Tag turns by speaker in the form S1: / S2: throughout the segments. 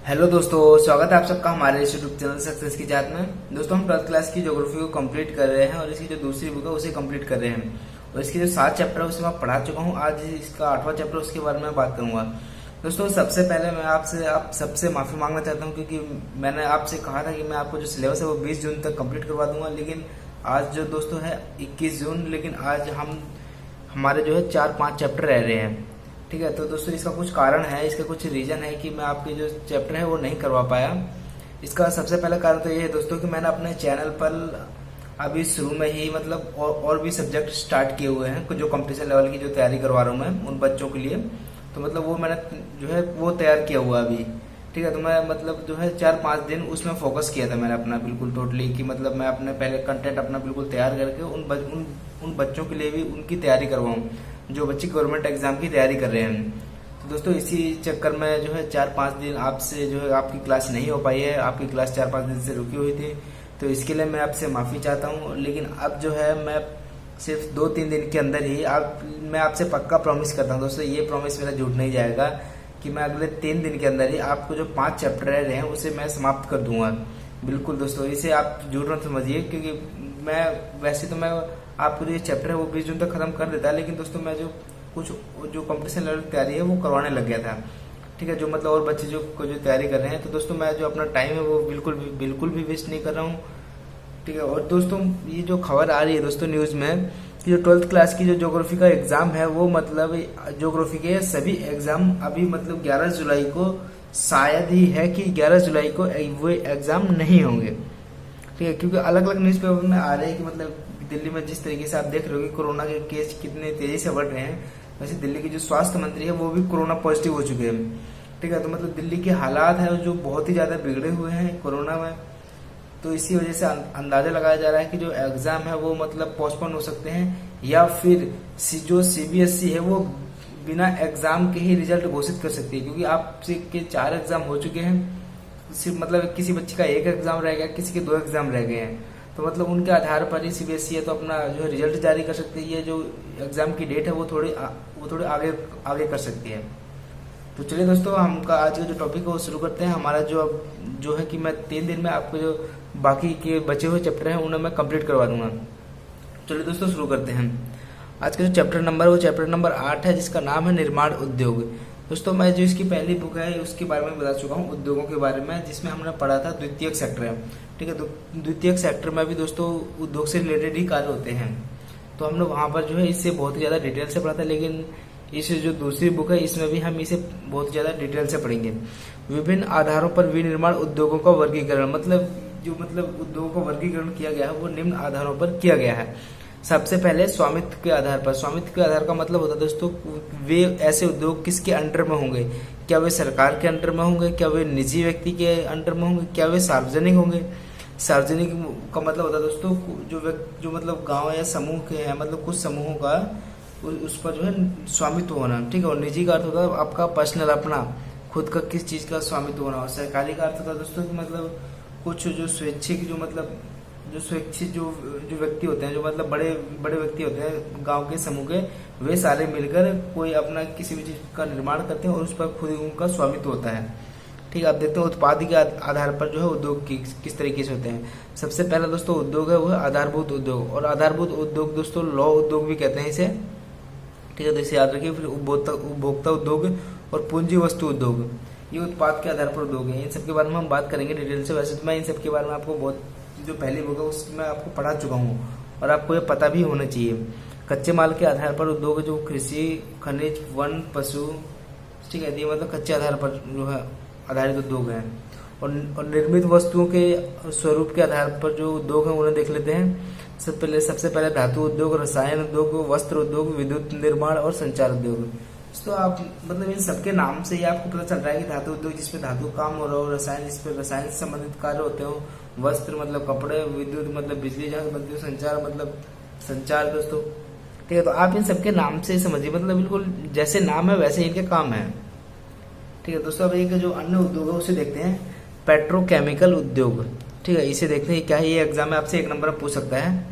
S1: Hello दोस्तों, स्वागत है आप सबका हमारे इस यूट्यूब चैनल सक्सेस की जात में। दोस्तों, हम 12th क्लास की ज्योग्राफी को कंप्लीट कर रहे हैं और इसकी जो दूसरी बुक है उसे कंप्लीट कर रहे हैं और इसके जो 7 चैप्टर है उसे मैं पढ़ा चुका हूं। आज इसका 8वां चैप्टर उसके बारे में बात करूंगा। दोस्तों, सबसे पहले मैं आप सबसे माफी मांगना चाहता हूं क्योंकि मैंने आपसे कहा था कि मैं आपको जो सिलेबस है वो 20 जून तक कंप्लीट करवा दूंगा, लेकिन आज जो दोस्तों है 21 जून, लेकिन आज हमारे जो है 4-5 चैप्टर रह रहे हैं। ठीक है, तो दोस्तों इसका कुछ कारण है, इसका कुछ रीजन है कि मैं आपके जो चैप्टर है वो नहीं करवा पाया। इसका सबसे पहला कारण तो ये है दोस्तों कि मैंने अपने चैनल पर अभी शुरू में ही मतलब और भी सब्जेक्ट स्टार्ट किए हुए हैं, जो कंपटीशन लेवल की जो तैयारी करवा रहा हूँ मैं उन बच्चों के लिए। तो मतलब वो मैंने जो है वो तैयार किया हुआ अभी। ठीक है, तो मैं मतलब जो है 4-5 दिन उसमें फोकस किया था मैंने अपना बिल्कुल टोटली, कि मतलब मैं अपने पहले कंटेंट अपना बिल्कुल तैयार करके उन बच्चों के लिए भी उनकी तैयारी करवाऊँ जो बच्चे गवर्नमेंट एग्जाम की तैयारी कर रहे हैं। तो दोस्तों इसी चक्कर में जो है 4-5 दिन आपसे जो है आपकी क्लास नहीं हो पाई है, आपकी क्लास 4-5 दिन से रुकी हुई थी, तो इसके लिए मैं आपसे माफ़ी चाहता हूँ। लेकिन अब जो है मैं सिर्फ 2-3 दिन के अंदर ही मैं आपसे पक्का प्रॉमिस करता हूँ दोस्तों, ये प्रॉमिस मेरा झूठ नहीं जाएगा कि मैं अगले 3 दिन के अंदर ही आपको जो 5 चैप्टर रह रहे हैं उसे मैं समाप्त कर दूंगा। बिल्कुल दोस्तों, इसे आप झूठ मत समझिए, क्योंकि मैं वैसे तो मैं आपको जो चैप्टर है वो 20 जून तक खत्म कर देता, लेकिन दोस्तों मैं जो कंपटीशन लेवल की तैयारी है वो करवाने लग गया था। ठीक है, जो मतलब और बच्चे जो तैयारी कर रहे हैं, तो दोस्तों मैं जो अपना टाइम है वो बिल्कुल भी वेस्ट नहीं कर रहा हूँ। ठीक है, और दोस्तों ये जो खबर आ रही है दोस्तों न्यूज़ में कि जो 12th क्लास की जो ज्योग्राफी का एग्जाम है वो मतलब ज्योग्राफी के सभी एग्जाम अभी मतलब 11 जुलाई को शायद ही है कि 11 जुलाई को वो एग्जाम नहीं होंगे। ठीक है, क्योंकि अलग अलग न्यूज़ पेपर में आ रहे हैं कि मतलब दिल्ली में जिस तरीके से आप देख रहे हो कि कोरोना के केस कितने तेजी से बढ़ रहे हैं, वैसे दिल्ली के जो स्वास्थ्य मंत्री है वो भी कोरोना पॉजिटिव हो चुके हैं। ठीक है, तो मतलब दिल्ली के हालात है जो बहुत ही ज्यादा बिगड़े हुए हैं कोरोना में। तो इसी वजह से अंदाजा लगाया जा रहा है कि जो एग्जाम है वो मतलब पोस्टपोन हो सकते हैं, या फिर जो सीबीएसई है वो बिना एग्जाम के ही रिजल्ट घोषित कर सकती है, क्योंकि आपसे के 4 एग्जाम हो चुके हैं, सिर्फ मतलब किसी बच्चे का 1 एग्जाम रह गया, किसी के 2 एग्जाम रह गए हैं। तो मतलब उनके आधार पर ही सीबीएसई है तो अपना जो रिजल्ट जारी कर सकती है, जो एग्जाम की डेट है वो थोड़ी आगे कर सकती है। तो चलिए दोस्तों, हम आज का जो टॉपिक है वो शुरू करते हैं। हमारा जो है कि मैं 3 दिन में आपको जो बाकी के बचे हुए चैप्टर हैं उन्हें मैं कंप्लीट करवा दूंगा। चलिए दोस्तों शुरू करते हैं। आज का जो चैप्टर नंबर है वो चैप्टर नंबर 8 है, जिसका नाम है निर्माण उद्योग। दोस्तों मैं जो इसकी पहली बुक है उसके बारे में बता चुका हूँ, उद्योगों के बारे में, जिसमें हमने पढ़ा था द्वितीयक सेक्टर है। ठीक है, द्वितीयक सेक्टर में भी दोस्तों उद्योग से रिलेटेड ही कार्य होते हैं, तो हमने वहां पर जो है इससे बहुत ही ज्यादा डिटेल से पढ़ा था। लेकिन इस जो दूसरी बुक है इसमें भी हम इसे बहुत ज्यादा डिटेल से पढ़ेंगे। विभिन्न आधारों पर विनिर्माण उद्योगों का वर्गीकरण, मतलब उद्योगों का वर्गीकरण किया गया है वो निम्न आधारों पर किया गया है। सबसे पहले स्वामित्व के आधार पर। स्वामित्व के आधार का मतलब होता है दोस्तों वे ऐसे उद्योग किसके अंडर में होंगे, क्या वे सरकार के अंडर में होंगे, क्या वे निजी व्यक्ति के अंडर में होंगे, क्या वे सार्वजनिक होंगे। सार्वजनिक का मतलब होता है दोस्तों जो मतलब गांव या समूह के हैं, मतलब कुछ समूहों का उस पर जो है स्वामित्व होना। ठीक है, और निजी का अर्थ होता है आपका पर्सनल, अपना खुद का किस चीज का स्वामित्व होना। और सरकारी का अर्थ होता है दोस्तों कि मतलब कुछ जो स्वैच्छिक जो व्यक्ति होते हैं, जो मतलब बड़े बड़े व्यक्ति होते हैं गांव के समूह के, वे सारे मिलकर कोई अपना किसी भी चीज का निर्माण करते हैं और उस पर खुद उनका स्वामित्व होता है। ठीक है, आप देखते हैं उत्पाद के आधार पर जो है उद्योग किस तरीके से होते हैं। सबसे पहला दोस्तों उद्योग है वो है आधारभूत उद्योग, और आधारभूत उद्योग दोस्तों लौह उद्योग भी कहते हैं इसे। ठीक है, तो इसे याद रखिए। फिर उपभोक्ता उद्योग और पूंजी वस्तु उद्योग, ये उत्पाद के आधार पर उद्योग है। इन सबके बारे में हम बात करेंगे डिटेल से। वैसे तो मैं इन सबके बारे में आपको बहुत जो पहली बुक है उसमें आपको पढ़ा चुका हूँ और आपको ये पता भी होना चाहिए। कच्चे माल के आधार पर उद्योग जो कृषि, खनिज, वन, पशु, ठीक है, ये मतलब कच्चे आधार पर जो है आधारित उद्योग है। और निर्मित वस्तुओं के स्वरूप के आधार पर जो उद्योग है उन्हें देख लेते हैं। सबसे पहले धातु उद्योग, रसायन उद्योग, वस्त्र उद्योग, विद्युत निर्माण और संचार उद्योग। तो आप मतलब इन सबके नाम से ही आपको पता चल रहा है कि धातु उद्योग जिसपे धातु काम हो रहा हो, रसायन जिसपे रसायन से संबंधित कार्य होते हो, वस्त्र मतलब कपड़े, विद्युत मतलब बिजली जहां बनती हो, संचार मतलब संचार दोस्तों। ठीक है, तो आप इन सबके नाम से समझिए, मतलब बिल्कुल जैसे नाम है वैसे इनके काम है। ठीक है दोस्तों, अब एक जो अन्य उद्योग है उसे देखते हैं, पेट्रोकेमिकल उद्योग। ठीक है, इसे देखते हैं क्या है। ये एग्जाम में आपसे 1 नंबर पूछ सकता है।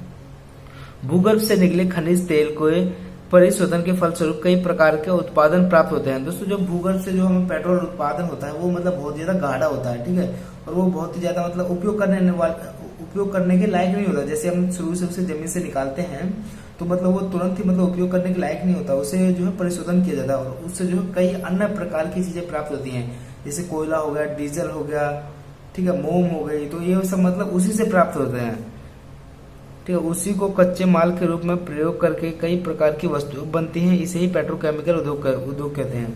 S1: भूगर्भ से निकले खनिज तेल को परिशोधन के फलस्वरूप कई प्रकार के उत्पादन प्राप्त होते हैं। दोस्तों जो भूगर्भ से जो हमें पेट्रोल उत्पादन होता है वो मतलब बहुत ज्यादा गाढ़ा होता है, ठीक है, और वो बहुत ही ज्यादा मतलब उपयोग करने के लायक नहीं होता। जैसे हम शुरू से उसे जमीन से निकालते हैं तो मतलब वो तुरंत ही मतलब उपयोग करने के लायक नहीं होता, उसे जो है परिशोधन किया जाता है और उससे जो है कई अन्य प्रकार की चीजें प्राप्त होती हैं, जैसे कोयला हो गया, डीजल हो गया, ठीक है, मोम हो गई, तो ये सब मतलब उसी से प्राप्त होते हैं, ठीक है। उसी को कच्चे माल के रूप में प्रयोग करके कई प्रकार की वस्तुएं बनती हैं, इसे ही पेट्रोकेमिकल उद्योग कहते हैं।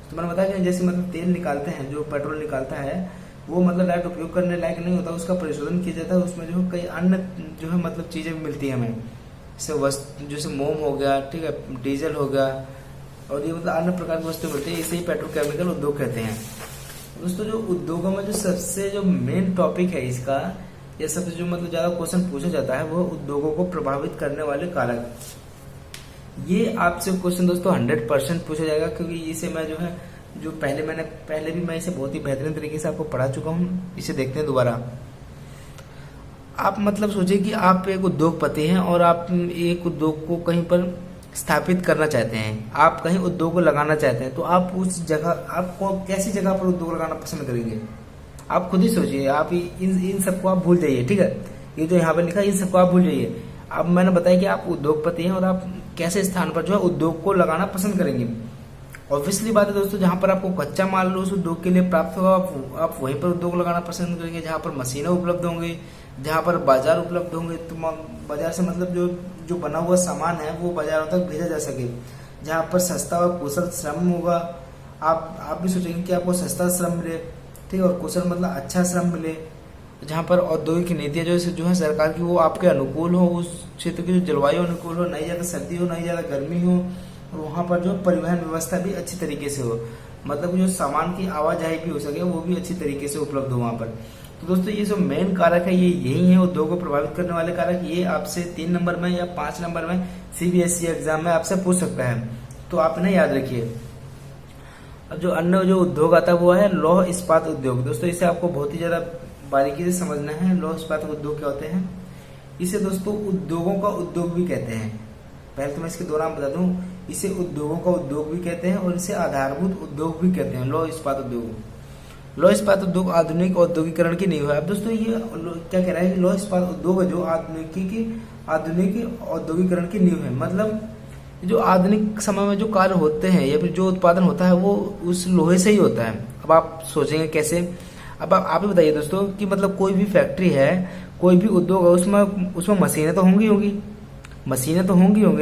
S1: तो मैंने बताया कि जैसे मतलब तेल निकालते हैं, जो पेट्रोल निकालता है वो मतलब डायरेक्ट उपयोग करने लायक नहीं होता, उसका परिशोधन किया जाता है, उसमें जो कई अन्य जो है मतलब चीजें मिलती है हमें, जैसे मोम हो गया, ठीक है, डीजल हो गया, और ये मतलब अन्य प्रकार की वस्तु मिलती है, इसे ही पेट्रोकेमिकल उद्योग कहते हैं। दोस्तों जो उद्योगों में जो सबसे जो मेन टॉपिक है इसका, ये सबसे जो मतलब ज्यादा क्वेश्चन पूछा जाता है वो उद्योगों को प्रभावित करने वाले कारक। ये आपसे क्वेश्चन दोस्तों 100% पूछा जाएगा, क्योंकि इसे मैं जो है जो पहले भी मैं इसे बहुत ही बेहतरीन तरीके से आपको पढ़ा चुका हूँ। इसे देखते हैं दोबारा। आप मतलब सोचिए कि आप एक उद्योगपति हैं और आप एक उद्योग को कहीं पर स्थापित करना चाहते हैं, आप कहीं उद्योग को लगाना चाहते हैं, तो आप उस जगह, आपको कैसी जगह पर उद्योग लगाना पसंद करेंगे? आप खुद ही सोचिए। आप इन सबको आप भूल जाइए, ठीक है, ये जो यहाँ पे लिखा है इन सबको आप भूल जाइए। अब मैंने बताया कि आप उद्योगपति हैं और आप कैसे स्थान पर जो है उद्योग को लगाना पसंद करेंगे। ऑब्वियसली बात है दोस्तों, जहां पर आपको कच्चा माल उस उद्योग के लिए प्राप्त होगा आप वहीं पर उद्योग लगाना पसंद करेंगे, जहां पर मशीनें उपलब्ध होंगी, जहां पर बाजार उपलब्ध होंगे। तो बाजार से मतलब जो बना हुआ सामान है वो बाजारों तक भेजा जा सके, जहां पर सस्ता और कुशल श्रम होगा। आप भी सोचेंगे कि आपको सस्ता श्रम मिले, ठीक है, और कुशल मतलब अच्छा श्रम मिले, जहां पर औद्योगिक नीतियां जो है सरकार की वो आपके अनुकूल हो, उस क्षेत्र की जो जलवायु अनुकूल हो, नहीं ज्यादा सर्दी हो नहीं ज्यादा गर्मी हो, और वहां पर जो परिवहन व्यवस्था भी अच्छी तरीके से हो, मतलब जो सामान की आवाजाही भी हो सके वो भी अच्छी तरीके से उपलब्ध हो वहां पर। तो दोस्तों ये जो मेन कारक है ये यही है उद्योग को प्रभावित करने वाले कारक। ये आपसे 3 नंबर में या 5 नंबर में CBSE एग्जाम में आपसे पूछ सकता है, तो आप इन्हें याद रखिए। अब जो अन्य जो उद्योग आता है वो है लौह इस्पात उद्योग। दोस्तों इसे आपको बहुत ही ज्यादा बारीकी से समझना है। लौह इस्पात उद्योग क्या होते हैं? इसे दोस्तों उद्योगों का उद्योग भी कहते हैं। पहले तो मैं इसके 2 नाम बता दूं, इसे उद्योगों का उद्योग भी कहते हैं और इसे आधारभूत उद्योग भी कहते हैं। लौह इस्पात उद्योग, लौह इस्पात उद्योग आधुनिक औद्योगिकरण की नींव है। अब दोस्तों ये क्या कह रहा है कि लौह इस्पात उद्योग है जो आधुनिक औद्योगिकरण की नींव है, मतलब जो आधुनिक समय में जो कार्य होते हैं या फिर जो उत्पादन होता है वो उस लोहे से ही होता है। अब आप सोचेंगे कैसे? अब आप ही बताइए दोस्तों कि मतलब कोई भी फैक्ट्री है, कोई भी उद्योग है, उसमें मशीनें तो होंगी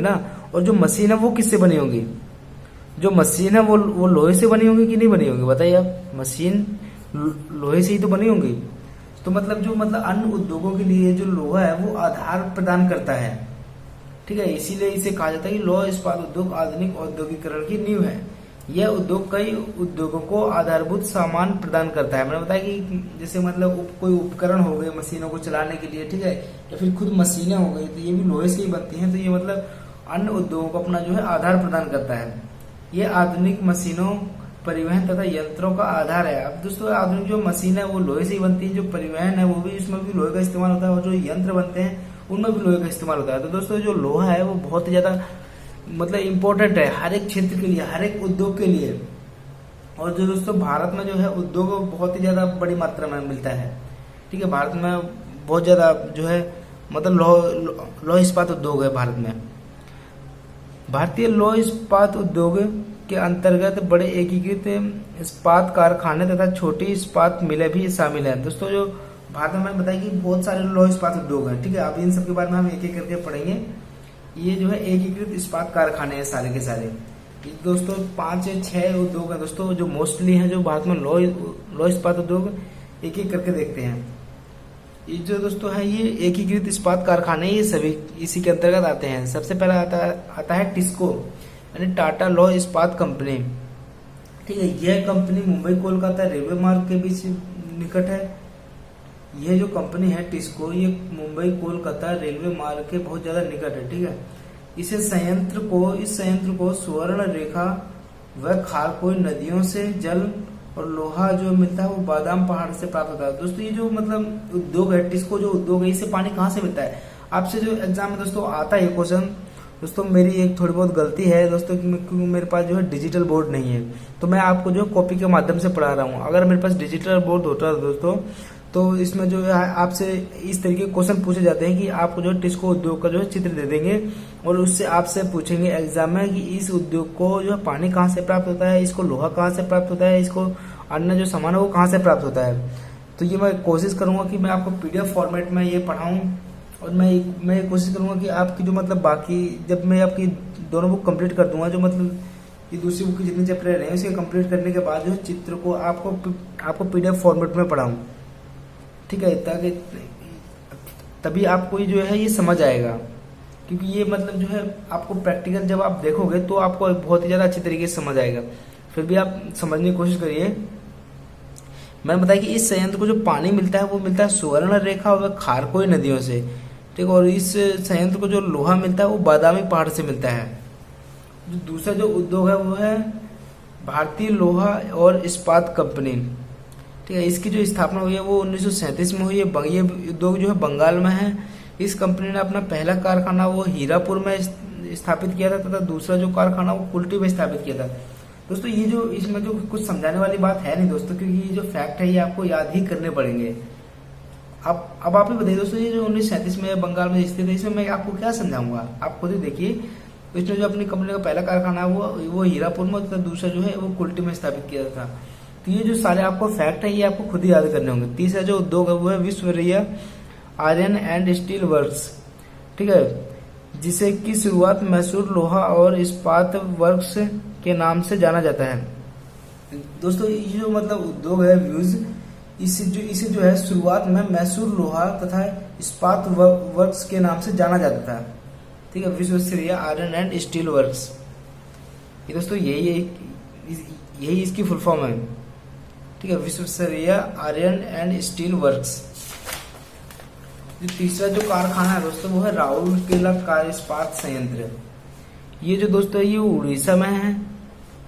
S1: ना, और जो मशीन है वो किससे बनी होंगी? जो मशीन है वो लोहे से बनी होंगी कि नहीं बनी होंगी? बताइए आप। मशीन लोहे से ही तो बनी होंगी। तो मतलब जो मतलब अन्य उद्योगों के लिए जो लोहा है वो आधार प्रदान करता है, ठीक है, इसीलिए इसे कहा जाता है कि लौह इस्पात उद्योग आधुनिक औद्योगिकरण की नींव है। यह उद्योग कई उद्योगों को आधारभूत सामान प्रदान करता है। मैंने बताया कि जैसे मतलब कोई उपकरण हो गए मशीनों को चलाने के लिए, ठीक है, या फिर खुद मशीनें हो गई, तो ये भी लोहे से ही बनती हैं। तो ये मतलब अन्य उद्योगों को अपना जो है आधार प्रदान करता है। ये आधुनिक मशीनों, परिवहन तथा यंत्रों का आधार है। अब दोस्तों आधुनिक जो मशीन है वो लोहे से ही बनती है, जो परिवहन है वो भी इसमें भी लोहे का इस्तेमाल होता है, और जो यंत्र बनते हैं उनमें भी लोहे का इस्तेमाल होता है। तो दोस्तों जो लोहा है वो बहुत ही ज्यादा मतलब इम्पोर्टेंट है हर एक क्षेत्र के लिए, हर एक उद्योग के लिए। और जो दोस्तों भारत में जो है उद्योग बहुत ही ज्यादा बड़ी मात्रा में मिलता है, ठीक है, भारत में बहुत ज्यादा जो है मतलब लौह इस्पात उद्योग है भारत में। भारतीय लौह इस्पात उद्योग के अंतर्गत बड़े एकीकृत इस्पात कारखाने तथा छोटी इस्पात मिलें भी शामिल हैं। दोस्तों जो भारत में मैंने बताया कि बहुत सारे लौह इस्पात उद्योग हैं, ठीक है, अब इन सब के बारे में हम एक एक करके पढ़ेंगे। ये जो है एकीकृत इस्पात कारखाने हैं सारे के सारे। दोस्तों 5 या 6 उद्योग हैं दोस्तों जो मोस्टली हैं जो भारत में लौह इस्पात उद्योग, एक एक करके देखते हैं। ये जो दोस्तों है ये एकीकृत इस्पात कारखाने, ये सभी इसी के अंतर्गत आते हैं। सबसे पहला आता है टिस्को यानी टाटा लौह इस्पात कंपनी, ठीक है। यह कंपनी मुंबई कोलकाता रेलवे मार्ग के बीच निकट है। यह जो कंपनी है टिस्को, ये मुंबई कोलकाता रेलवे मार्ग के बहुत ज्यादा निकट है, ठीक है। इस संयंत्र को स्वर्ण रेखा व खारकोई नदियों से जल और लोहा जो मिलता है वो बादाम पहाड़ से प्राप्त होता है। दोस्तों ये जो मतलब उद्योग है टिस्को जो उद्योग है, इसे पानी कहाँ से मिलता है? आपसे जो एग्जाम में दोस्तों आता है क्वेश्चन, दोस्तों मेरी एक थोड़ी बहुत गलती है दोस्तों, क्योंकि मेरे पास जो है डिजिटल बोर्ड नहीं है, तो मैं आपको जो कॉपी के माध्यम से पढ़ा रहा हूँ। अगर मेरे पास डिजिटल बोर्ड होता दोस्तों, तो इसमें जो है आपसे इस तरीके के क्वेश्चन पूछे जाते हैं कि आपको जो टिस्को उद्योग का जो है चित्र दे देंगे, और उससे आपसे पूछेंगे एग्जाम में कि इस उद्योग को जो है पानी कहाँ से प्राप्त होता है, इसको लोहा कहाँ से प्राप्त होता है, इसको अन्य जो सामान है वो कहाँ से प्राप्त होता है। तो ये मैं कोशिश करूंगा कि मैं आपको पीडीएफ फॉर्मेट में ये पढ़ाऊं, और मैं कोशिश करूंगा कि आपकी जो मतलब बाकी जब मैं आपकी दोनों बुक कंप्लीट कर दूंगा, जो मतलब ये दूसरी बुक की जितनी चैप्टर रहे हैं इसके कंप्लीट करने के बाद जो चित्र को आपको पीडीएफ फॉर्मेट में पढ़ाऊं, ठीक है, ताकि तभी आपको जो है ये समझ आएगा। क्योंकि ये मतलब जो है आपको प्रैक्टिकल जब आप देखोगे तो आपको बहुत ही ज़्यादा अच्छी तरीके से समझ आएगा। फिर भी आप समझने की कोशिश करिए। मैंने बताया कि इस संयंत्र को जो पानी मिलता है वो मिलता है सुवर्ण रेखा और खारकोई नदियों से, ठीक। और इस संयंत्र को जो लोहा मिलता है वो बादामी पहाड़ से मिलता है। जो दूसरा जो उद्योग है वो है भारतीय लोहा और इस्पात कंपनी, ठीक है। इसकी जो स्थापना हुई है वो 1937 में हुई है। ये उद्योग जो है बंगाल में है। इस कंपनी ने अपना पहला कारखाना वो हीरापुर में स्थापित किया था, तथा दूसरा जो कारखाना वो कुल्टी में स्थापित किया था। दोस्तों ये जो इसमें जो कुछ समझाने वाली बात है नहीं दोस्तों, क्योंकि ये जो फैक्ट है ये आपको याद ही करने पड़ेंगे। अब आप ही बताइए दोस्तों, ये जो 1937 में बंगाल में स्थित है, इसमें मैं आपको क्या समझाऊंगा, आप खुद ही देखिए। इसमें जो अपनी कंपनी का पहला कारखाना है वो हीरापुर में, तथा दूसरा जो है वो कुल्टी में स्थापित किया था। तो ये जो सारे आपको फैक्ट है ये आपको खुद ही याद करने होंगे। तीसरा जो उद्योग है वो है विश्वविद्या आयरन एंड स्टील वर्क्स, ठीक है, जिसे की शुरुआत मैसूर लोहा और इस्पात वर्क्स के नाम से जाना जाता है। दोस्तों ये जो मतलब उद्योग है व्यूज, इसे जो है शुरुआत में मैसूर लोहा तथा इस्पात वर्क्स के नाम से जाना जाता था, ठीक है, विश्वविद्या आयरन एंड स्टील वर्क्स। ये दोस्तों यही इसकी फुल फॉर्म है, ठीक है, विश्वविद्या आयरन एंड स्टील वर्क्स। जो तीसरा जो कारखाना है दोस्तों वो है राउरकेला कार इस्पात संयंत्र। ये जो दोस्तों ये उड़ीसा में है।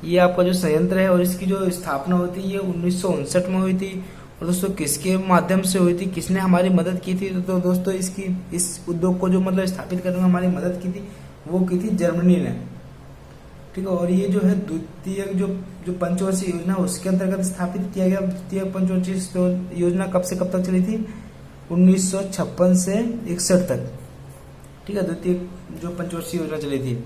S1: ये आपका जो संयंत्र है और इसकी जो स्थापना हुई थी ये 1959 में हुई थी। और दोस्तों किसके माध्यम से हुई थी, किसने हमारी मदद की थी, तो दोस्तों इस उद्योग को जो मतलब स्थापित करने में हमारी मदद की थी वो की थी जर्मनी ने, ठीक है। और ये जो है द्वितीय जो पंचवर्षीय योजना उसके अंतर्गत स्थापित किया गया। द्वितीय पंचवर्षीय योजना कब से कब तक चली थी, 1956 से 61 तक, ठीक है, द्वितीय जो पंचवर्षीय योजना चली थी।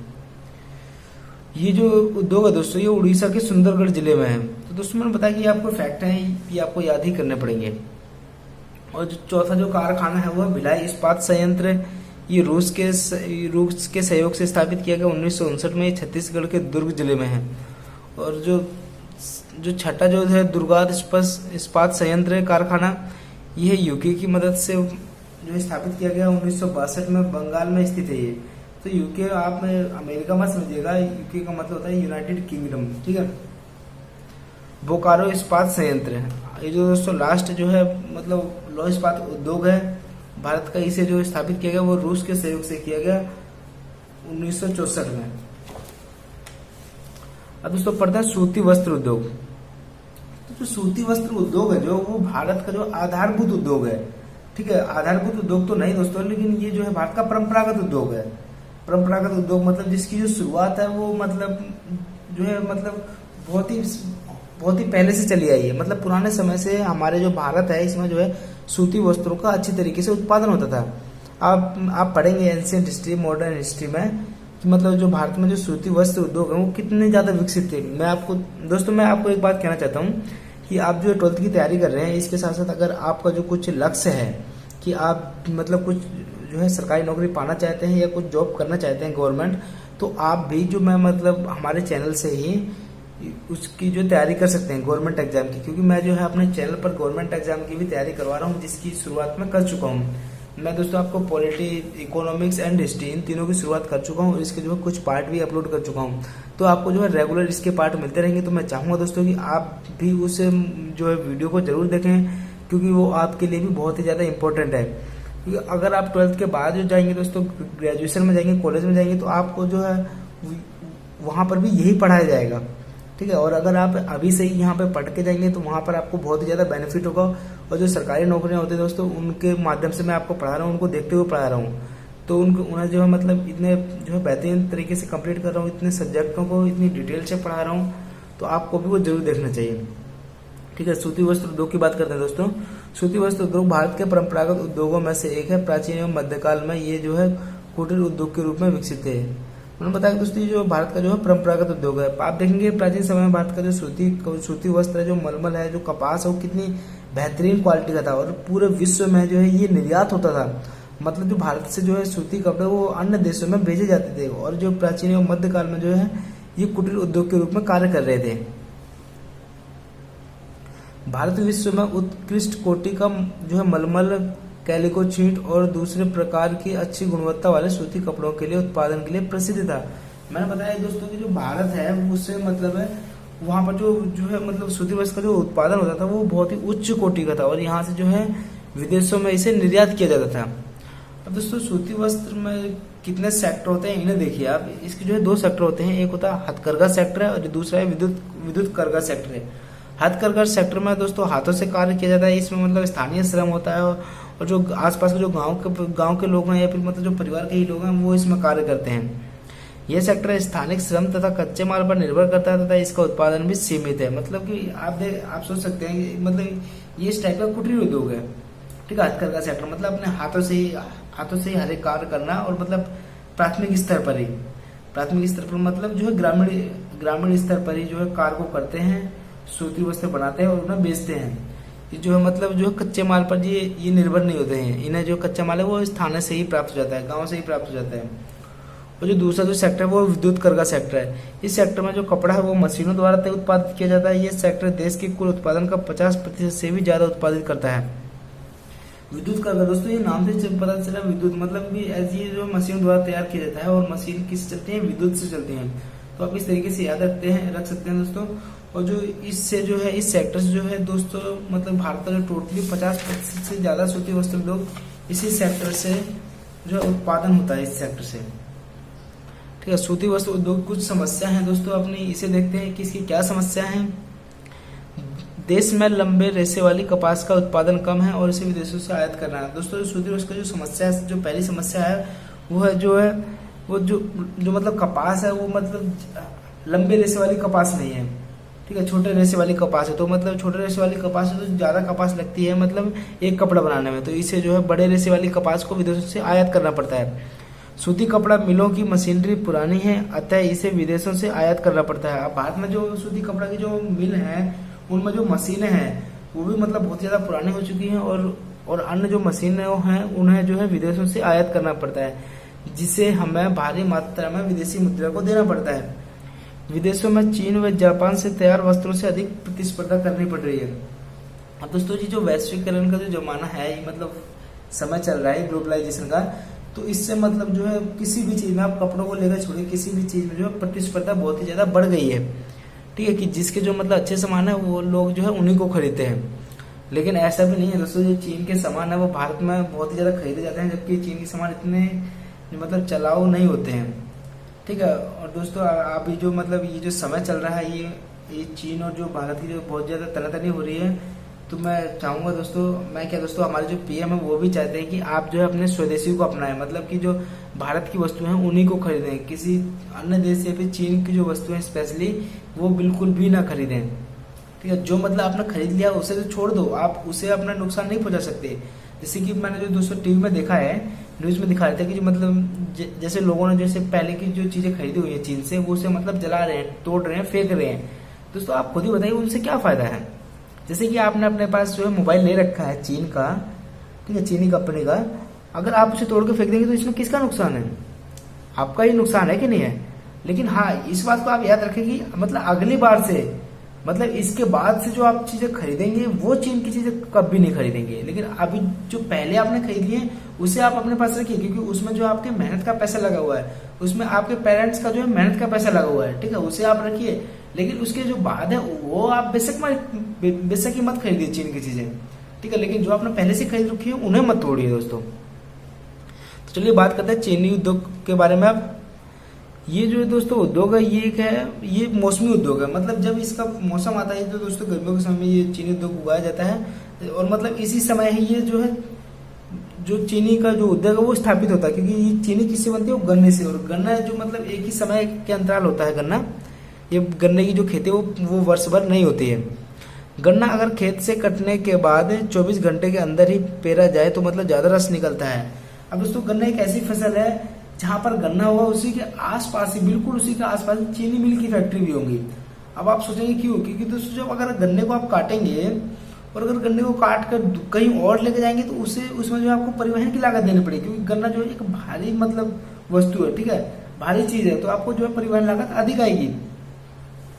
S1: ये जो उद्योग है दोस्तों ये उड़ीसा के सुंदरगढ़ जिले में है। तो दोस्तों मैंने बताया कि आपको फैक्ट है ये आपको याद ही करने पड़ेंगे। और जो चौथा जो कारखाना है वो है भिलाई इस्पात संयंत्र। ये रूस के सहयोग से स्थापित किया गया 1959 में। ये छत्तीसगढ़ के दुर्ग जिले में है। और जो छठा जो है दुर्गात इस्पात संयंत्र कारखाना, यह यूके की मदद से जो स्थापित किया गया 1962 में, बंगाल में स्थित है ये। तो यूके आप अमेरिका में समझिएगा, यूके का मतलब होता है यूनाइटेड किंगडम, ठीक है। बोकारो इस्पात संयंत्र है। ये जो दोस्तों लास्ट जो है मतलब लौह इस्पात उद्योग है भारत का, इसे जो स्थापित किया गया वो रूस के सहयोग से किया गया 1964 में। अब दोस्तों पढ़ते हैं सूती वस्त्र उद्योग। तो जो सूती वस्त्र उद्योग है जो वो भारत का जो आधारभूत उद्योग है, ठीक है। आधारभूत उद्योग तो नहीं दोस्तों, लेकिन ये जो है भारत का परंपरागत उद्योग है। परंपरागत उद्योग मतलब जिसकी जो शुरुआत है वो मतलब जो है मतलब बहुत ही पहले से चली आई है। मतलब पुराने समय से हमारे जो भारत है इसमें जो है सूती वस्त्रों का अच्छी तरीके से उत्पादन होता था। आप पढ़ेंगे एंशिएंट हिस्ट्री, मॉडर्न हिस्ट्री में कि मतलब जो भारत में जो सूती वस्त्र उद्योग है वो कितने ज्यादा विकसित थे। मैं आपको एक बात कहना चाहता हूँ कि आप जो 12th की तैयारी कर रहे हैं इसके साथ साथ अगर आपका जो कुछ लक्ष्य है कि आप मतलब कुछ जो है सरकारी नौकरी पाना चाहते हैं या कुछ जॉब करना चाहते हैं गवर्नमेंट, तो आप भी जो मैं मतलब हमारे चैनल से ही उसकी जो तैयारी कर सकते हैं गवर्नमेंट एग्जाम की। क्योंकि मैं जो है अपने चैनल पर गवर्नमेंट एग्जाम की भी तैयारी करवा रहा हूँ, जिसकी शुरुआत मैं कर चुका हूँ। मैं दोस्तों आपको polity, economics and history in तीनों की शुरुआत कर चुका हूँ और इसके जो है कुछ पार्ट भी अपलोड कर चुका हूँ। तो आपको जो है रेगुलर इसके पार्ट मिलते रहेंगे। तो मैं चाहूँगा दोस्तों कि आप भी उस जो है वीडियो को जरूर देखें, क्योंकि वो आपके लिए भी बहुत ही ज़्यादा इंपॉर्टेंट है। क्योंकि अगर आप 12th के बाद जो जाएंगे दोस्तों, ग्रेजुएशन में जाएंगे, कॉलेज में जाएंगे, तो आपको जो है वहाँ पर भी यही पढ़ाया जाएगा, ठीक है। और अगर आप अभी से ही यहाँ पे पढ़ के जाएंगे तो वहाँ पर आपको बहुत ही ज़्यादा बेनिफिट होगा। और जो सरकारी नौकरियाँ होती है दोस्तों उनके माध्यम से मैं आपको पढ़ा रहा हूँ, उनको देखते हुए पढ़ा रहा हूँ। तो उन्हें जो है मतलब इतने जो है बेहतरीन तरीके से कंप्लीट कर रहा हूँ, इतने सब्जेक्टों को इतनी डिटेल से पढ़ा रहा हूँ, तो आपको भी वो जरूर देखना चाहिए। ठीक है, सूती वस्त्र उद्योग की बात करते हैं दोस्तों। सूती वस्त्र उद्योग भारत के परंपरागत उद्योगों में से एक है। प्राचीन एवं मध्यकाल में ये जो है कुटीर उद्योग के रूप में विकसित है। मैंने बताया दोस्तों ये जो भारत का जो है परंपरागत उद्योग है। आप देखेंगे प्राचीन समय में भारत का जो सूती वस्त्र है, जो मलमल है, जो कपास है, वो कितनी बेहतरीन क्वालिटी का था और पूरे विश्व में जो है ये निर्यात होता था। मतलब जो भारत से जो है सूती कपड़े वो अन्य देशों में भेजे जाते थे और जो प्राचीन एवं मध्यकाल में जो है ये कुटीर उद्योग के रूप में कार्य कर रहे थे। भारत विश्व में उत्कृष्ट कोटि का जो है मलमल, कैलिको, छींट और दूसरे प्रकार की अच्छी गुणवत्ता वाले सूती कपड़ों के लिए उत्पादन के लिए प्रसिद्ध था। मैंने बताया दोस्तों कि जो भारत है उससे मतलब है वहाँ पर जो है मतलब सूती वस्त्र का जो उत्पादन होता था वो बहुत ही उच्च कोटि का था और यहाँ से जो है विदेशों में इसे निर्यात किया जाता था। अब दोस्तों सूती वस्त्र में कितने सेक्टर होते हैं इन्हें देखिए आप। इसके जो है 2 सेक्टर होते हैं, एक होता है हथकरघा सेक्टर है और दूसरा है विद्युत करघा सेक्टर है। हथकरघा सेक्टर में दोस्तों हाथों से कार्य किया जाता है, इसमें मतलब स्थानीय श्रम होता है और जो आसपास के जो गांव के लोग हैं या फिर मतलब जो परिवार के ही लोग हैं वो इसमें कार्य करते हैं। यह सेक्टर स्थानिक श्रम तथा कच्चे माल पर निर्भर करता है तथा इसका उत्पादन भी सीमित है। मतलब कि आप सोच सकते हैं कि मतलब ये इस टाइप का कुटीर उद्योग है। ठीक है, हथकरघा सेक्टर मतलब अपने हाथों से ही हर एक कार्य करना और मतलब प्राथमिक स्तर पर मतलब जो है ग्रामीण स्तर पर ही जो है कार्य को करते हैं, सूती वस्त्र बनाते हैं और उन्हें बेचते हैं। ये जो है मतलब जो कच्चे माल पर ये निर्भर नहीं होते हैं। इन्हें जो कच्चा माल है वो स्थान से ही प्राप्त हो जाता है, गांव से ही प्राप्त हो जाता है। और जो दूसरा जो सेक्टर है वो विद्युत करघा सेक्टर है। इस सेक्टर में जो कपड़ा है वो मशीनों द्वारा उत्पादित किया जाता है। ये सेक्टर देश के कुल उत्पादन का 50% से भी ज्यादा उत्पादित करता है। विद्युत करघा दोस्तों ये नाम से पता चला, विद्युत मतलब कि ऐसी जो मशीन द्वारा तैयार किया जाता है और मशीन किससे चलती है, विद्युत से चलती है। तो आप इस तरीके से याद रख सकते हैं दोस्तों। और जो इससे जो है इस सेक्टर से जो है दोस्तों मतलब भारत का जो टोटली 50% से ज्यादा सूती वस्त्र उद्योग इसी सेक्टर से जो उत्पादन होता है, इस सेक्टर से। ठीक है, सूती वस्त्र उद्योग कुछ समस्या है दोस्तों अपनी, इसे देखते हैं कि इसकी क्या समस्या है। देश में लंबे रेशे वाली कपास का उत्पादन कम है और इसे विदेशों से आयात करना है। दोस्तों सूती वस्त्र का जो समस्या है, जो पहली समस्या है वो है जो मतलब कपास है वो मतलब लंबे रेशे वाली कपास नहीं है। ठीक है, छोटे रेशे वाली कपास है। तो मतलब छोटे रेशे वाली कपास है तो ज्यादा कपास लगती है मतलब एक कपड़ा बनाने में, तो इसे जो है बड़े रेशे वाली कपास को विदेशों से आयात करना पड़ता है। सूती कपड़ा मिलों की मशीनरी पुरानी है, अतः इसे विदेशों से आयात करना पड़ता है। अब भारत में जो सूती कपड़ा की जो मिल है उनमें जो मशीनें हैं वो भी मतलब बहुत ज्यादा पुरानी हो चुकी हैं और अन्य जो मशीनें हैं उन्हें जो है विदेशों से आयात करना पड़ता है, जिसे हमें भारी मात्रा में विदेशी मुद्रा को देना पड़ता है। विदेशों में चीन व जापान से तैयार वस्त्रों से अधिक प्रतिस्पर्धा करनी पड़ रही है। अब दोस्तों जी जो वैश्वीकरण का जो जमाना है मतलब समय चल रहा है ग्लोबलाइजेशन का, तो इससे मतलब जो है किसी भी चीज में आप कपड़ों को लेकर छोड़िए, किसी भी चीज में जो है प्रतिस्पर्धा बहुत ही ज्यादा बढ़ गई है। ठीक है, कि जिसके जो मतलब अच्छे सामान है वो लोग जो है उन्हीं को खरीदते हैं। लेकिन ऐसा भी नहीं है दोस्तों, जो चीन के सामान है वो भारत में बहुत ही ज्यादा खरीदे जाते हैं, जबकि चीन के सामान इतने मतलब चलाऊ नहीं होते हैं। ठीक है, और दोस्तों अभी जो मतलब ये जो समय चल रहा है ये चीन और जो भारत की जो बहुत ज्यादा तनातनी हो रही है, तो मैं चाहूंगा दोस्तों हमारे जो पीएम है वो भी चाहते हैं कि आप जो है अपने स्वदेशी को अपनाएं, मतलब कि जो भारत की वस्तुएं हैं उन्हीं को खरीदें, किसी अन्य देश से फिर चीन की जो वस्तुएं स्पेशली वो बिल्कुल भी ना खरीदें। ठीक है, जो मतलब आपने खरीद लिया उसे तो छोड़ दो, आप उसे अपना नुकसान नहीं पहुंचा सकते। जैसे कि मैंने जो दोस्तों टीवी में देखा है, न्यूज में दिखा रहे थे कि जो मतलब जैसे लोगों ने जैसे पहले की जो चीजें खरीदी हुई है चीन से वो उसे मतलब जला रहे हैं, तोड़ रहे हैं, फेंक रहे हैं। दोस्तों आप खुद ही बताइए उनसे क्या फायदा है। जैसे कि आपने अपने पास जो है मोबाइल ले रखा है चीन का, ठीक है, चीनी कंपनी का, अगर आप उसे तोड़ के फेंक देंगे तो इसमें किसका नुकसान है? आपका ही नुकसान है कि नहीं है? लेकिन हाँ इस बात को आप याद रखें कि मतलब अगली बार से मतलब इसके बाद से जो आप चीजें खरीदेंगे वो चीन की चीजें कभी नहीं खरीदेंगे। लेकिन अभी जो पहले आपने खरीदी है उसे आप अपने पास रखिए, क्योंकि उसमें जो आपके मेहनत का पैसा लगा हुआ है, उसमें आपके पेरेंट्स का जो है मेहनत का पैसा लगा हुआ है। ठीक है, उसे आप रखिए, लेकिन उसके जो बाद है वो आप बेशक ही मत खरीदिए चीन की चीजें। ठीक है, लेकिन जो आपने पहले से खरीद रखी है उन्हें मत तोड़िए दोस्तों। तो चलिए बात करते हैं चीनी उद्योग के बारे में। अब ये जो दोस्तों उद्योग है ये मौसमी उद्योग है, मतलब जब इसका मौसम आता है तो दोस्तों गर्मियों के समय में ये चीनी उद्योग उगाया जाता है और मतलब इसी समय ही ये जो है जो चीनी का जो उद्योग है वो स्थापित होता है, क्योंकि ये चीनी किससे बनती है, वो गन्ने से। और गन्ना जो मतलब एक ही समय के अंतराल होता है गन्ना, ये गन्ने की जो खेती है वो वर्ष भर नहीं होती है। गन्ना अगर खेत से कटने के बाद 24 घंटे के अंदर ही पेरा जाए तो मतलब ज़्यादा रस निकलता है। अब दोस्तों गन्ना एक ऐसी फसल है जहाँ पर गन्ना होगा उसी के आसपास ही, बिल्कुल उसी के आसपास चीनी मिल की फैक्ट्री भी होंगी। अब आप सोचेंगे क्यों, क्योंकि दोस्तों जब अगर गन्ने को आप काटेंगे और अगर गन्ने को काट कर कहीं और लेके जाएंगे तो उसमें जो आपको परिवहन की लागत देनी पड़ेगी, क्योंकि गन्ना जो है एक भारी मतलब वस्तु है, ठीक है, भारी चीज है, तो आपको जो है परिवहन लागत अधिक आएगी।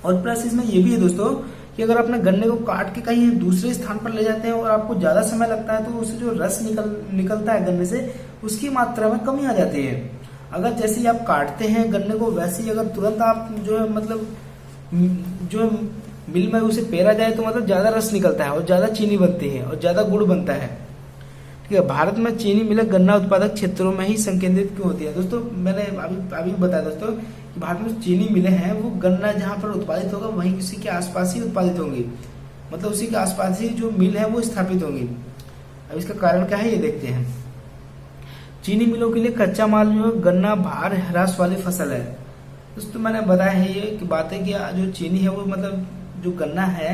S1: और प्लस इसमें ये भी है दोस्तों कि अगर अपने गन्ने को काट के कहीं दूसरे स्थान पर ले जाते हैं और आपको ज्यादा समय लगता है तो उससे जो रस निकलता है गन्ने से, उसकी मात्रा में कमी आ जाती है। अगर जैसे ही आप काटते हैं गन्ने को, वैसे ही अगर तुरंत आप जो है मतलब जो मिल में उसे पेरा जाए तो मतलब ज्यादा रस निकलता है और ज्यादा चीनी बनती है और ज्यादा गुड़ बनता है, ठीक है। भारत में चीनी मिलें गन्ना उत्पादक क्षेत्रों में ही संकेंद्रित क्यों होती है? दोस्तों मैंने अभी बताया दोस्तों कि भारत में चीनी मिलें हैं वो गन्ना जहां पर उत्पादित होगा वहीं उसी के आसपास ही उत्पादित होंगी, मतलब उसी के आसपास ही जो मिल है वो स्थापित होंगी। अब इसका कारण क्या है ये देखते हैं। चीनी मिलों के लिए कच्चा माल जो है गन्ना भार ह्रास वाली फसल है। दोस्तों मैंने बताया है ये कि बात है कि जो चीनी है वो मतलब जो गन्ना है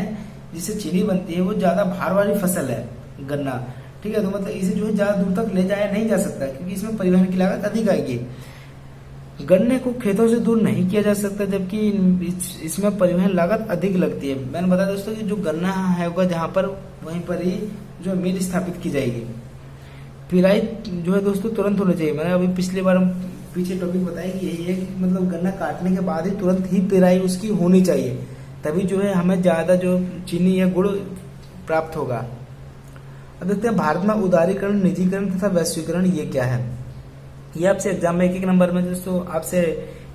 S1: जिससे चीनी बनती है वो ज्यादा भार वाली फसल है गन्ना, ठीक है। तो मतलब इसे जो है ज्यादा दूर तक ले जाया नहीं जा सकता क्योंकि इसमें परिवहन की लागत अधिक आएगी। गन्ने को खेतों से दूर नहीं किया जा सकता जबकि इसमें परिवहन लागत अधिक लगती है। मैंने बताया दोस्तों कि जो गन्ना है होगा जहां पर वहीं पर ही जो मिल स्थापित की जाएगी। पिराई जो है दोस्तों तुरंत होना चाहिए। मैंने अभी पिछली बार पीछे टॉपिक बताया कि यही है कि मतलब गन्ना काटने के बाद ही तुरंत ही पिराई उसकी होनी चाहिए, तभी जो है हमें ज्यादा जो चीनी या गुड़ प्राप्त होगा। अब देखते हैं भारत में उदारीकरण, निजीकरण तथा वैश्वीकरण ये क्या है। ये आपसे एग्जाम में एक नंबर में दोस्तों आपसे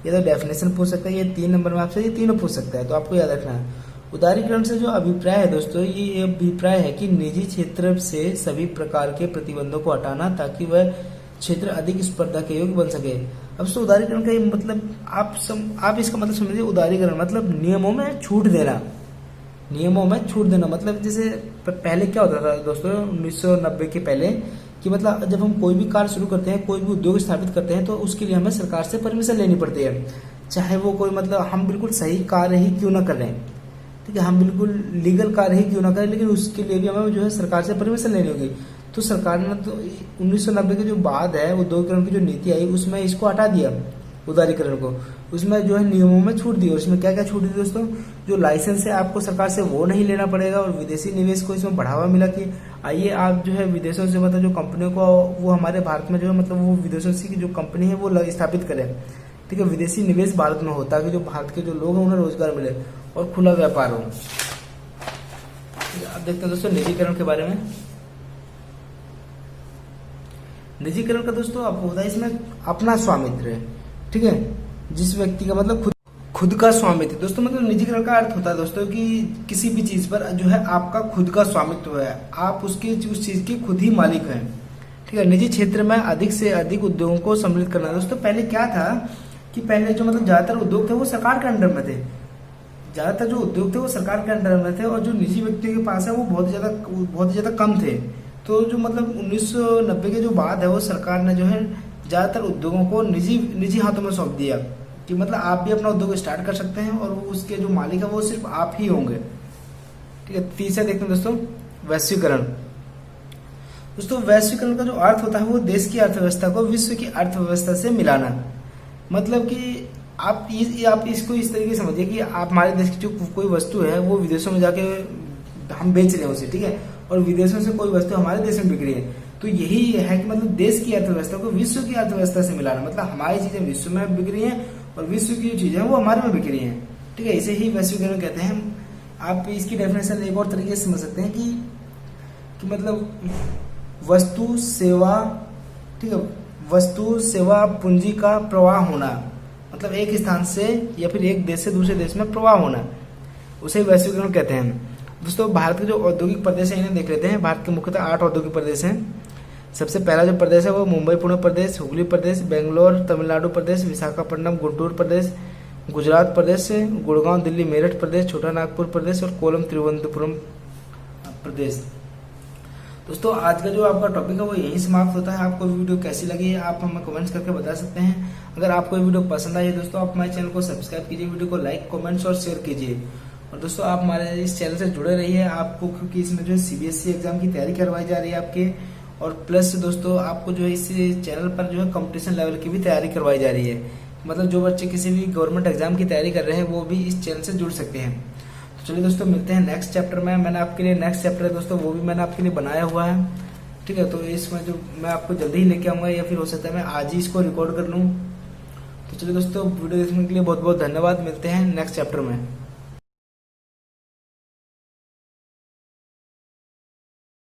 S1: ये तो डेफिनेशन पूछ सकता है, ये 3 नंबर में आपसे ये तीनों पूछ सकता है, तो आपको याद रखना है। उदारीकरण से जो अभिप्राय है दोस्तों, ये अभिप्राय है कि निजी क्षेत्र से सभी प्रकार के प्रतिबंधों को हटाना ताकि वह क्षेत्र अधिक स्पर्धा के योग्य बन सके। अब तो उदारीकरण का मतलब आप इसका मतलब समझिए, उदारीकरण मतलब नियमों में छूट देना, नियमों में छूट देना। मतलब जैसे पहले क्या होता था दोस्तों 1990 के पहले कि मतलब जब हम कोई भी कार्य शुरू करते हैं, कोई भी उद्योग स्थापित करते हैं तो उसके लिए हमें सरकार से परमिशन लेनी पड़ती है, चाहे वो कोई मतलब हम बिल्कुल सही कार्य ही क्यों ना कर रहे हैं, ठीक है, हम बिल्कुल लीगल कार्य ही क्यों ना करें, लेकिन उसके लिए भी हमें जो है सरकार से परमिशन लेनी होगी। तो सरकार ने तो 1990 के जो बाद है उद्योगीकरण की जो नीति आई उसमें इसको हटा दिया उदारीकरण को, उसमें जो है नियमों में छूट दी। और उसमें क्या क्या छूट दी दोस्तों, जो लाइसेंस है आपको सरकार से वो नहीं लेना पड़ेगा, और विदेशी निवेश को इसमें बढ़ावा मिला कि आइए आप जो है विदेशों से मतलब जो कंपनियों को वो हमारे भारत में जो है मतलब वो विदेशों से की जो कंपनी है वो स्थापित करें, ठीक है, विदेशी निवेश भारत में हो ताकि जो भारत के जो लोग हैं उन्हें रोजगार मिले और खुला व्यापार हो। अब देखते हैं दोस्तों निजीकरण के बारे में। निजीकरण का दोस्तों आपको होता है इसमें अपना स्वामित्व है, ठीक है, जिस व्यक्ति का मतलब खुद का स्वामित्व। दोस्तों मतलब निजीकरण का अर्थ होता है दोस्तों कि किसी भी चीज पर जो है आपका खुद का स्वामित्व है, आप उस चीज के खुद ही मालिक हैं, ठीक है। निजी क्षेत्र में अधिक से अधिक उद्योगों को सम्मिलित करना। दोस्तों पहले क्या था कि पहले जो मतलब ज्यादातर उद्योग थे वो सरकार के अंडर में थे, ज्यादातर जो उद्योग थे वो सरकार के अंडर में थे, और जो निजी व्यक्तियों के पास है वो बहुत ही ज्यादा कम थे। तो जो मतलब 1990 के जो बाद है वो सरकार ने जो है ज्यादातर उद्योगों को निजी हाथों में सौंप दिया कि मतलब आप भी अपना उद्योग स्टार्ट कर सकते हैं और वो उसके जो मालिक है वो सिर्फ आप ही होंगे, ठीक है। तीसरा देखते हैं दोस्तों वैश्वीकरण। दोस्तों वैश्वीकरण का जो अर्थ होता है वो देश की अर्थव्यवस्था को विश्व की अर्थव्यवस्था से मिलाना। मतलब कि आप इसको इस तरीके से समझिए कि आप हमारे देश की जो कोई वस्तु है वो विदेशों में जाके हम बेच रहे हैं उसे, ठीक है, और विदेशों से कोई वस्तु हमारे देश में बिक रही है। तो यही है कि मतलब देश की अर्थव्यवस्था को विश्व की अर्थव्यवस्था से मिलाना, मतलब हमारी चीजें विश्व में बिक रही हैं और विश्व की जो चीजें हैं वो हमारे में बिक रही हैं, ठीक है। इसे ही वैश्वीकरण कहते हैं। आप इसकी डेफिनेशन एक और तरीके से समझ सकते हैं कि मतलब वस्तु सेवा, ठीक है, वस्तु सेवा पूंजी का प्रवाह होना, मतलब एक स्थान से या फिर एक देश से दूसरे देश में प्रवाह होना, उसे वैश्वीकरण कहते हैं। दोस्तों भारत के जो औद्योगिक प्रदेश है इन्हें देख लेते हैं। भारत के मुख्यतः 8 औद्योगिक प्रदेश हैं। सबसे पहला जो प्रदेश है वो मुंबई पुणे प्रदेश, हुगली प्रदेश, बेंगलोर तमिलनाडु प्रदेश, विशाखापट्टनम गुंटूर प्रदेश, गुजरात प्रदेश, गुड़गांव दिल्ली मेरठ प्रदेश, छोटा नागपुर प्रदेश और कोलम तिरुवनंतपुरम प्रदेश। दोस्तों आज का जो आपका टॉपिक है वो यहीं समाप्त होता है। आपको वीडियो कैसी लगी है आप हमें कमेंट्स करके बता सकते हैं। अगर आपको ये वीडियो पसंद आई है दोस्तों, आप हमारे चैनल को सब्सक्राइब कीजिए, वीडियो को लाइक, कमेंट्स और शेयर कीजिए। और दोस्तों आप हमारे इस चैनल से जुड़े रहिए, आपको क्योंकि इसमें जो है सीबीएसई एग्जाम की तैयारी करवाई जा रही है आपके, और प्लस दोस्तों आपको जो है इस चैनल पर जो है कंपटीशन लेवल की भी तैयारी करवाई जा रही है। मतलब जो बच्चे किसी भी गवर्नमेंट एग्जाम की तैयारी कर रहे हैं वो भी इस चैनल से जुड़ सकते हैं। तो चलिए दोस्तों मिलते हैं नेक्स्ट चैप्टर में। मैंने आपके लिए नेक्स्ट चैप्टर है दोस्तों, वो भी मैंने आपके लिए बनाया हुआ है, ठीक है। तो इसमें जो मैं आपको जल्दी ही लेके आऊंगा, या फिर हो सकता है मैं आज ही इसको रिकॉर्ड कर लूँ। तो चलिए दोस्तों वीडियो देखने के लिए बहुत बहुत धन्यवाद। मिलते हैं नेक्स्ट चैप्टर में।